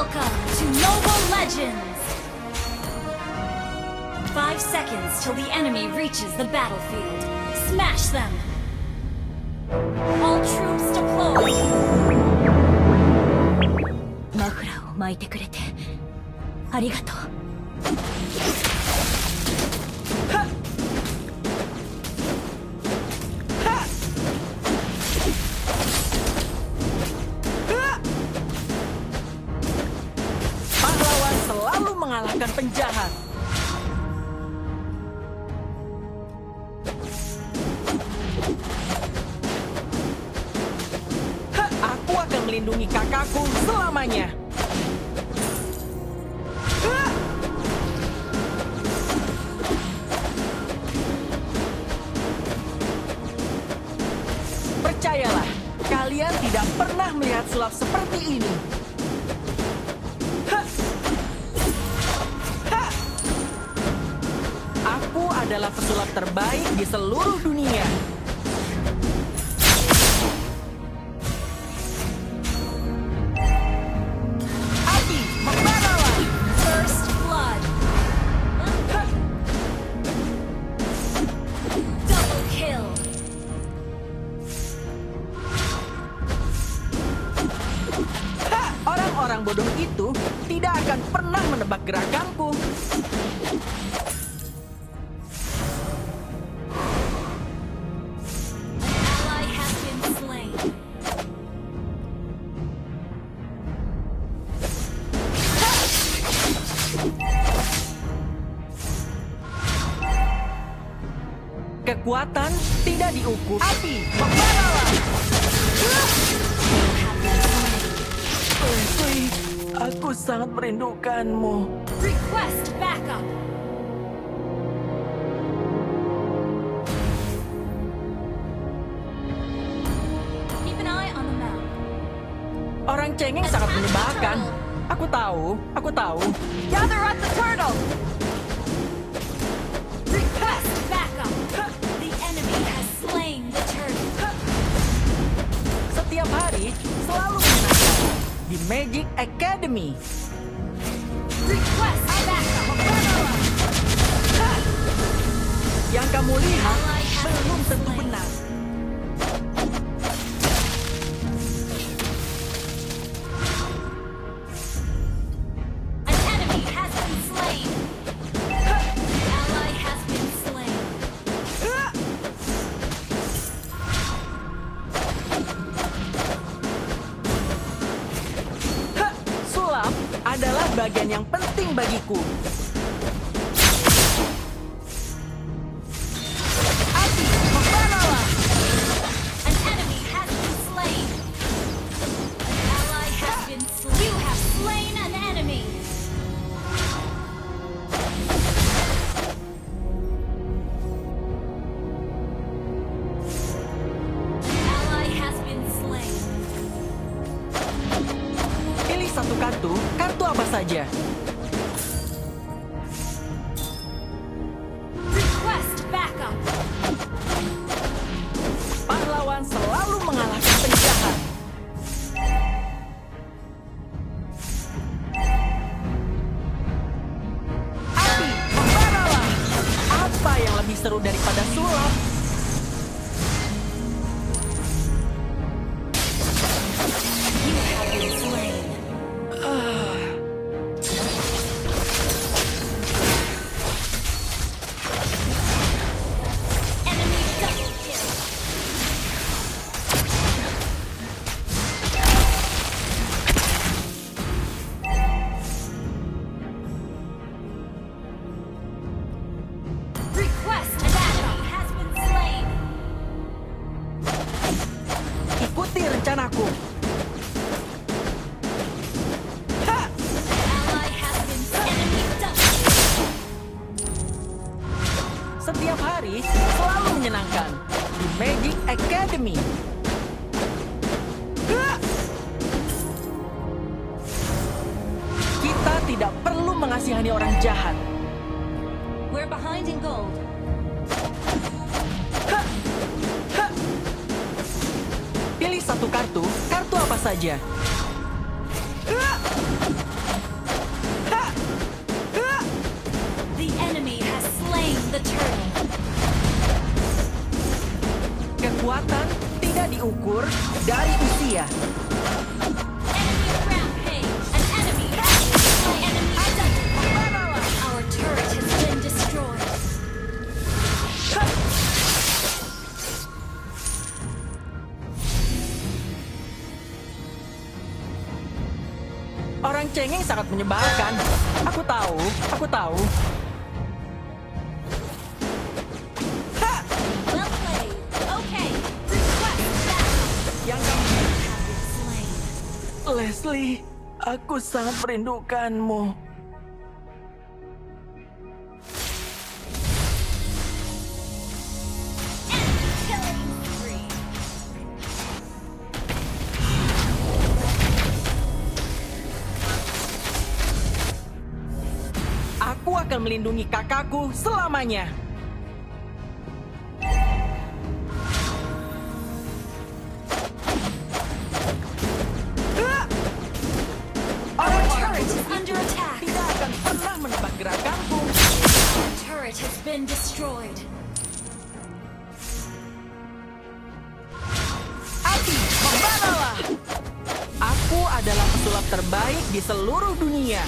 Welcome to Mobile Legends! 5 seconds till the enemy reaches the battlefield. Smash them! All troops deployed! マフラーを巻いてくれてありがとう。Pahlawan selalu mengalahkan penjahat. Aku akan melindungi kakakku selamanya. Percayalah, kalian tidak pernah melihat sulap seperti ini. Aku adalah pesulap terbaik di seluruh dunia. Api, membaralah! First blood! Double kill! Orang-orang bodoh itu tidak akan pernah menebak gerakanku. Ally has been slain. Kekuatan tidak diukur. Api, membaralah! Aku sangat merindukanmu. Request backup! Keep an eye on the map. Orang cengeng sangat menyebalkan. Aku tahu. Gather at the turtle! Request backup! The enemy has slain the turtle. Setiap hari selalu menyenangkan di Magic Academy. Request backup! Yang kamu lihat belum tentu benar. An enemy has been slain. Ally has been slain. Sulap adalah bagian yang penting bagiku. Api, membaralah! An enemy has been slain. Ally has been slain. You have slain an enemy. Ally has been slain. Pilih satu kartu apa saja. Request backup. Pahlawan selalu mengalahkan penjahat. Api, membaralah! Apa yang lebih seru daripada sulap? You have been slain. Enemy double kill. Request backup has been slain. Ikuti rencanaku. Ally has been enemy double kill. Setiap hari selalu menyenangkan di Magic Academy. Kita tidak perlu mengasihani orang jahat. We're behind in gold. Pilih satu kartu apa saja. turtle. Kekuatan tidak diukur dari usia. Enemy rampage. An enemy has been slain. Our turret has been destroyed. Orang cengeng sangat menyebalkan. Aku tahu, aku tahu. Ha! Well played. Okay. Request battle. Yang kamu... Have been slain. Leslie, aku sangat merindukanmu. Killing spree. Aku akan melindungi kakakku selamanya. Ah! Our Orang-orang turret is itu under attack. tidak akan pernah menebak gerakanku. Our turret has been destroyed. Api, membaralah! Aku adalah pesulap terbaik di seluruh dunia.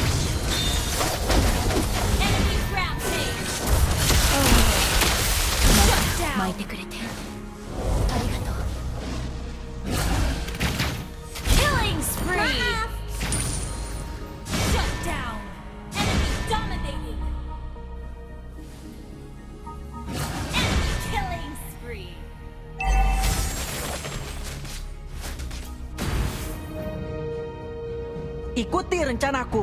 Enemy rampage. Shut down. 巻いてくれてありがとう Killing spree. Shut down. Enemy dominating. Enemy killing spree. Ikuti rencanaku.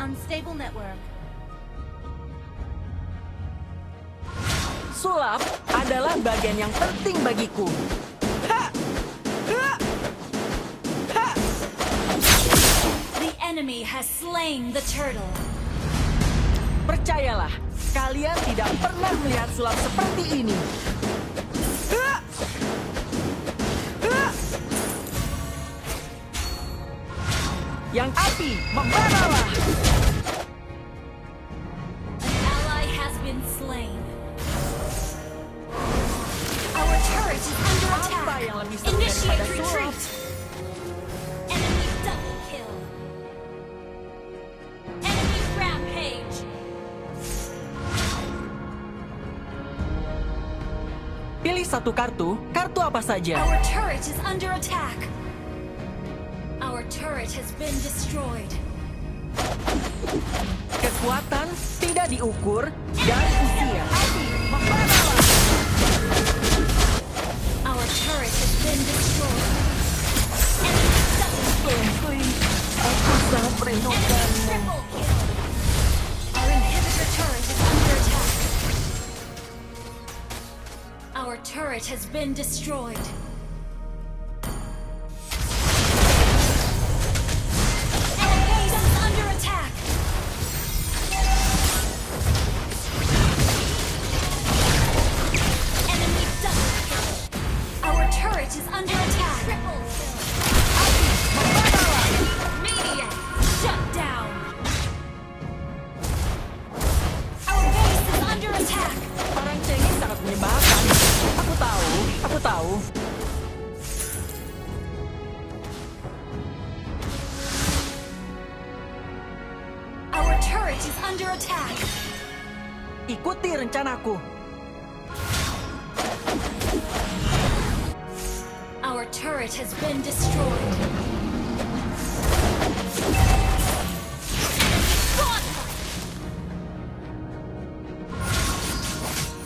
Unstable network. Sulap adalah bagian yang penting bagiku. Ha! Ha! Ha! The enemy has slain the turtle. Percayalah, kalian tidak pernah melihat sulap seperti ini. Ha! Ha! Yang api, membaralah! An ally has been slain. Our turret is under Apa attack. yang lebih seru Initiate daripada sulap? retreat. Enemy double kill. Enemy rampage. Pilih satu kartu apa saja. Our turret is under attack. Our turret has been destroyed. Kekuatan tidak diukur dari usia. Api, membaralah! Our turret has been destroyed. Enemy double kill. Leslie, aku sangat Enemy merindukanmu. triple kill. Our inhibitor turret is under attack. Our turret has been destroyed. Our base is under attack. Enemy double kill. Our turret is under attack. Triple kill. Maniac, shut down. Our base is under attack. Orang cengeng sangat menyebalkan. Aku tahu, aku tahu. Our turret is under attack. Ikuti rencanaku. Our turret has been destroyed.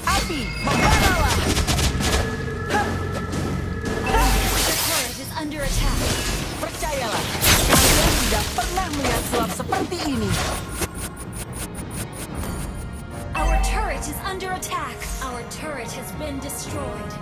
Api, membaralah! The turret is under attack. Percayalah, kalian tidak pernah melihat sulap seperti ini. Our turret is under attack. Our turret has been destroyed.